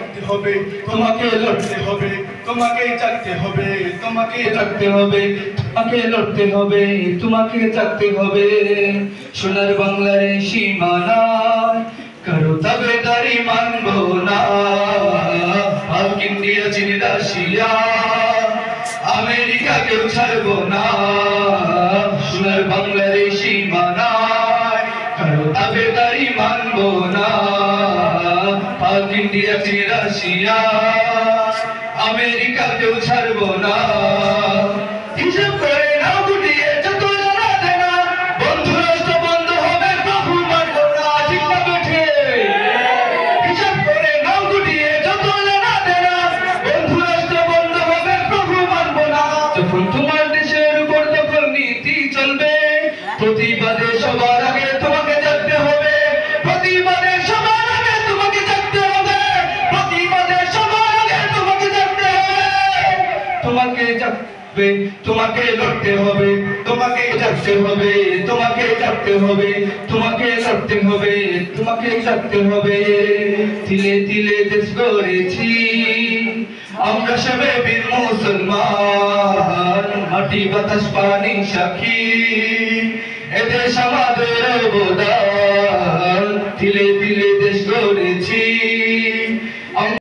জাগতে হবে, তোমাকে লড়তে হবে, তোমাকে জাগতে হবে, তোমাকে জাগতে হবে, তোমাকে লড়তে হবে, তোমাকে জাগতে হবে। সোনার বাংলার এই সীমানায় কারো দাবিদারি মানব না। পাক ইন্ডিয়া চীন রাশিয়া আমেরিকা কেউ ছাড়বো না। সোনার বাংলার এই সীমানায় কারো দাবিদারি মানব না। পাক ইন্ডিয়া চীন রাশিয়া আমেরিকা কেউ ছাড়বো না। হিসাব করে না গুটিয়ে যত জানা দেনা, বন্ধু রাষ্ট্র বন্ধ হবে প্রভু মানব না। ঠিক না বেঠে? হিসাব করে না গুটিয়ে যত জানা দেনা, বন্ধু রাষ্ট্র বন্ধ হবে প্রভু মানব না। যখন তোমার দেশের উপর তখন নীতি চলবে, প্রতিবাদে সবার আগে তোমাকে জাগতে হবে, প্রতিবাদে সবার আগে তোমাকে জাগতে হবে, প্রতিবাদে সবার আগে তোমাকে জাগতে হবে। তোমাকে জাগবে, তোমাকে লড়তে হবে, তোমাকে জাগতে হবে, তোমাকে জাগতে হবে, তোমাকে লড়তে হবে, তোমাকে জাগতে হবে। তিলে তিলে দেশ গড়েছি আমরা সবে বীর মুসলমান, মাটি বাতাস পানি সাক্ষী এদেশ আমাদের অবদান। তিলে তিলে দেশ গড়েছি